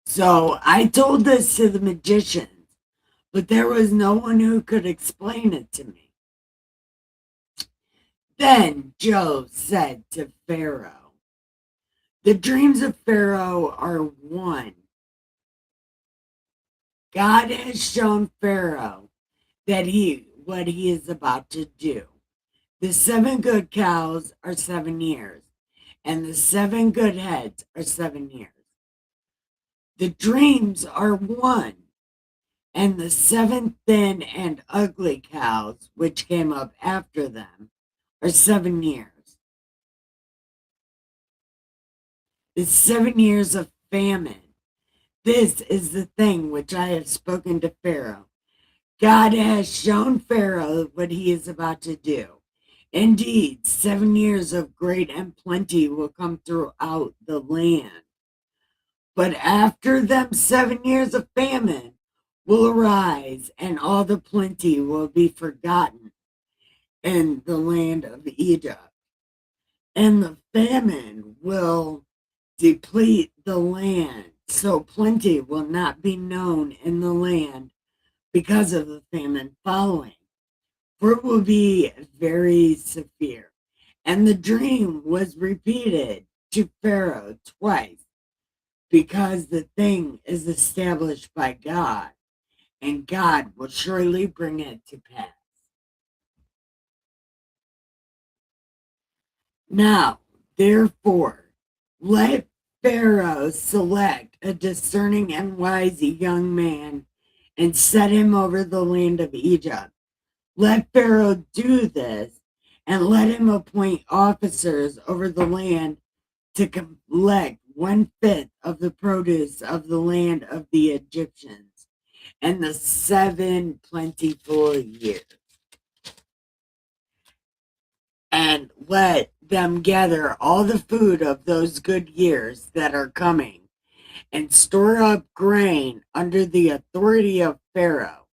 So I told this to the magicians, but there was no one who could explain it to me. Then Joe said to Pharaoh, the dreams of Pharaoh are one. God has shown Pharaoh that what he is about to do. The 7 good cows are 7 years, and the 7 good heads are 7 years. The dreams are one, and the 7 thin and ugly cows, which came up after them, are 7 years. The 7 years of famine. This is the thing which I have spoken to Pharaoh. God has shown Pharaoh what he is about to do. Indeed, 7 years of great and plenty will come throughout the land. But after them 7 years of famine will arise, and all the plenty will be forgotten in the land of Egypt. And the famine will deplete the land, so plenty will not be known in the land because of the famine following, for it will be very severe. And the dream was repeated to Pharaoh twice, because the thing is established by God, and God will surely bring it to pass. Now, therefore, let Pharaoh select a discerning and wise young man and set him over the land of Egypt. Let Pharaoh do this, and let him appoint officers over the land to collect 1/5 of the produce of the land of the Egyptians, and the 7 plentiful years. And let them gather all the food of those good years that are coming, and store up grain under the authority of Pharaoh,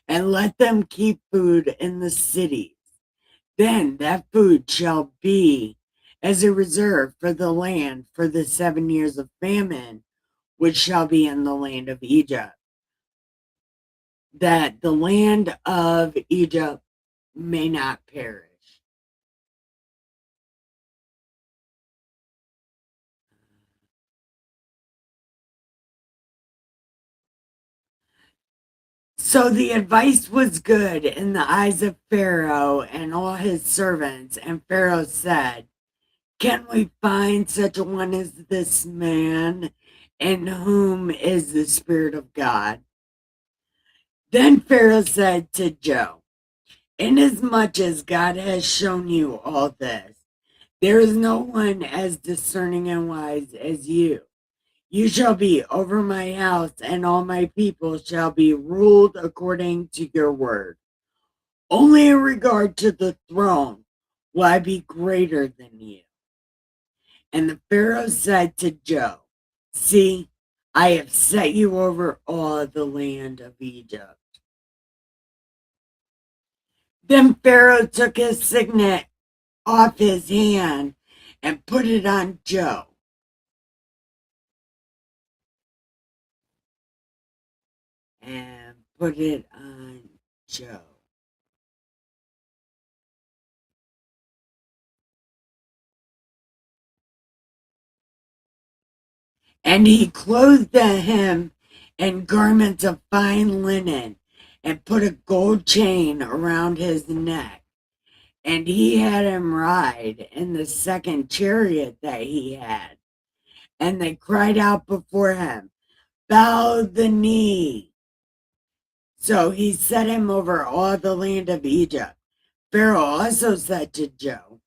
and let them keep food in the cities. Then that food shall be as a reserve for the land for the 7 years of famine, which shall be in the land of Egypt, that the land of Egypt may not perish. So the advice was good in the eyes of Pharaoh and all his servants. And Pharaoh said, "Can we find such a one as this man, in whom is the Spirit of God?" Then Pharaoh said to Joe, "Inasmuch as God has shown you all this, there is no one as discerning and wise as you. You shall be over my house, and all my people shall be ruled according to your word. Only in regard to the throne will I be greater than you." And the Pharaoh said to Joe, "See, I have set you over all the land of Egypt." Then Pharaoh took his signet off his hand and put it on Joe. And put it on Joe. And he clothed him in garments of fine linen, and put a gold chain around his neck. And he had him ride in the second chariot that he had. And they cried out before him, "Bow the knee." So he set him over all the land of Egypt. Pharaoh also said to Joe,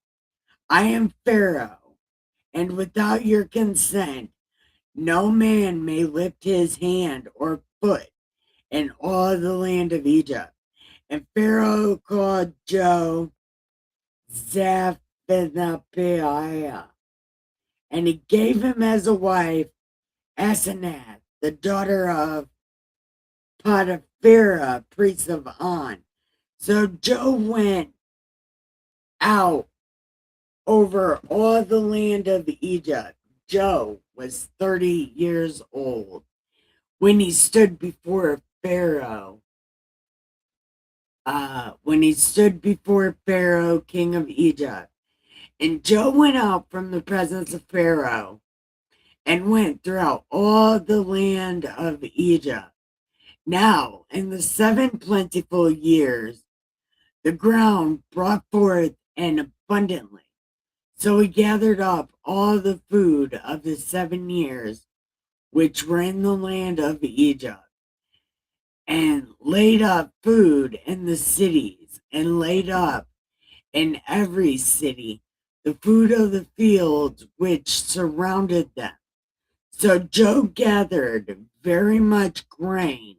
"I am Pharaoh, and without your consent, no man may lift his hand or foot in all the land of Egypt." And Pharaoh called Joe Zephaniah, and he gave him as a wife Asenath, the daughter of Potiphera, priest of On. So Joe went out over all the land of Egypt. Joe was 30 years old when he stood before Pharaoh. King of Egypt. And Joe went out from the presence of Pharaoh and went throughout all the land of Egypt. Now, in the 7 plentiful years, the ground brought forth and abundantly. So he gathered up all the food of the 7 years which were in the land of Egypt, and laid up food in the cities, and laid up in every city the food of the fields which surrounded them. So Joe gathered very much grain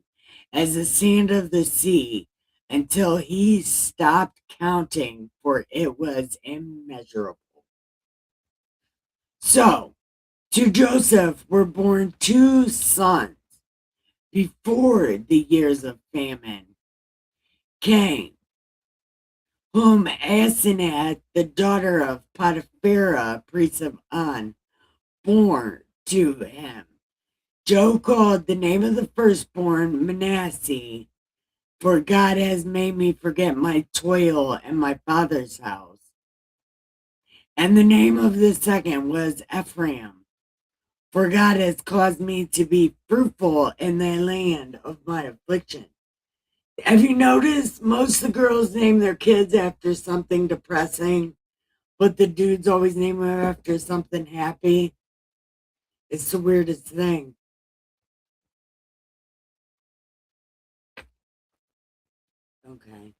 as the sand of the sea, until he stopped counting, for it was immeasurable. So to Joseph were born 2 sons before the years of famine came, whom Asenath, the daughter of Potiphera, priest of On, bore to him. Joe called the name of the firstborn Manasseh, for God has made me forget my toil and my father's house. And the name of the second was Ephraim, for God has caused me to be fruitful in the land of my affliction. Have you noticed most of the girls name their kids after something depressing, but the dudes always name them after something happy? It's the weirdest thing. Okay.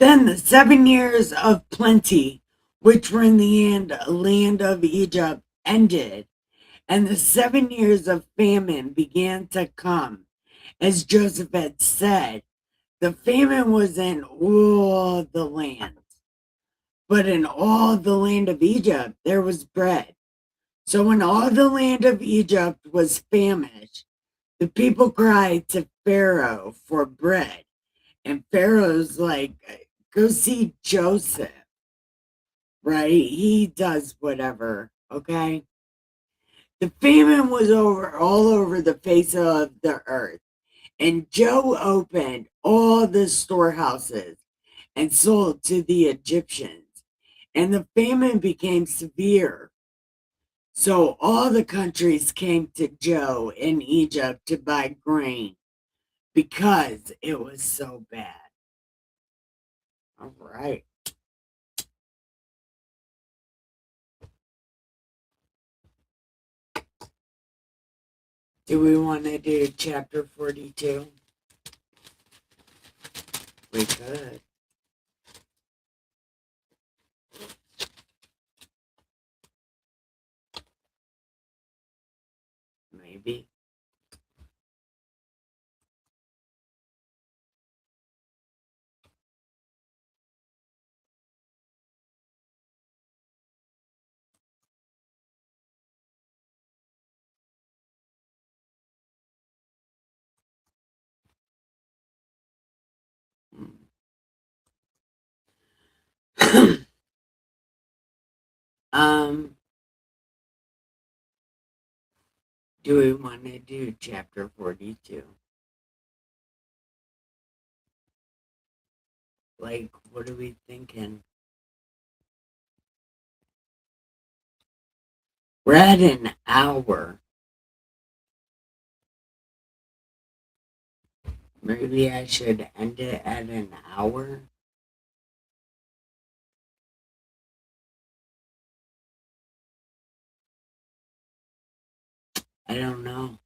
Then the 7 years of plenty, which were in the land of Egypt, ended, And the 7 years of famine began to come, as Joseph had said. The famine was in all the land, but in all the land of Egypt there was bread. So when all the land of Egypt was famished, the people cried to Pharaoh for bread. And Pharaoh's like, go see Joseph, right? He does whatever, okay? The famine was all over the face of the earth. And Joe opened all the storehouses and sold to the Egyptians. And the famine became severe. So all the countries came to Joe in Egypt to buy grain because it was so bad. All right. Do we want to do chapter 42? We could. Maybe. um, do we want to do chapter 42? Like, what are we thinking? We're at an hour. Maybe I should end it at an hour. I don't know.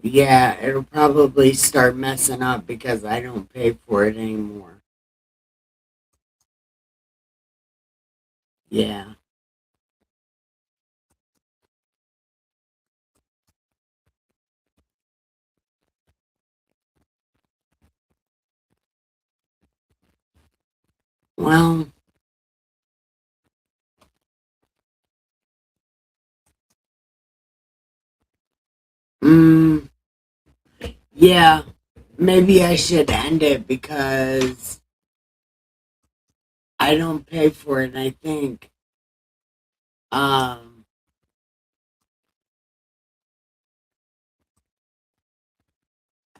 Yeah, it'll probably start messing up because I don't pay for it anymore. Yeah. Well, mm, yeah, maybe I should end it because I don't pay for it. Um,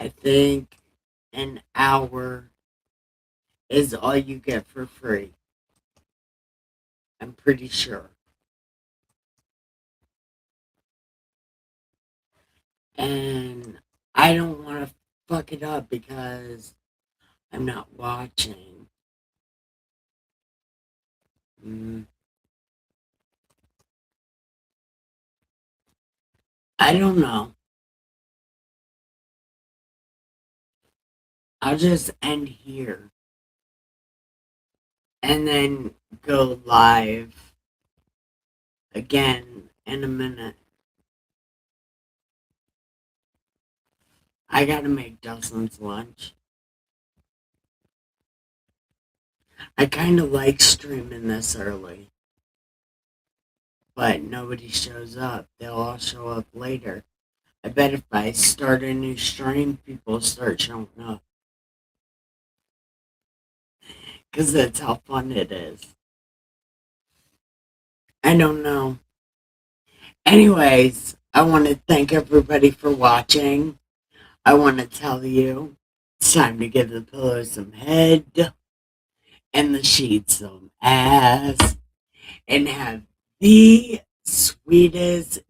I think an hour is all you get for free. I'm pretty sure. And I don't want to fuck it up because I'm not watching. Mm, I don't know. I'll just end here and then go live again in a minute. I gotta make Dustin's lunch. I kind of like streaming this early, but nobody shows up. They'll all show up later. I bet if I start a new stream, people start showing up because that's how fun it is. I don't know. Anyways, I want to thank everybody for watching. I want to tell you it's time to give the pillow some head and the sheets some ass and have the sweetest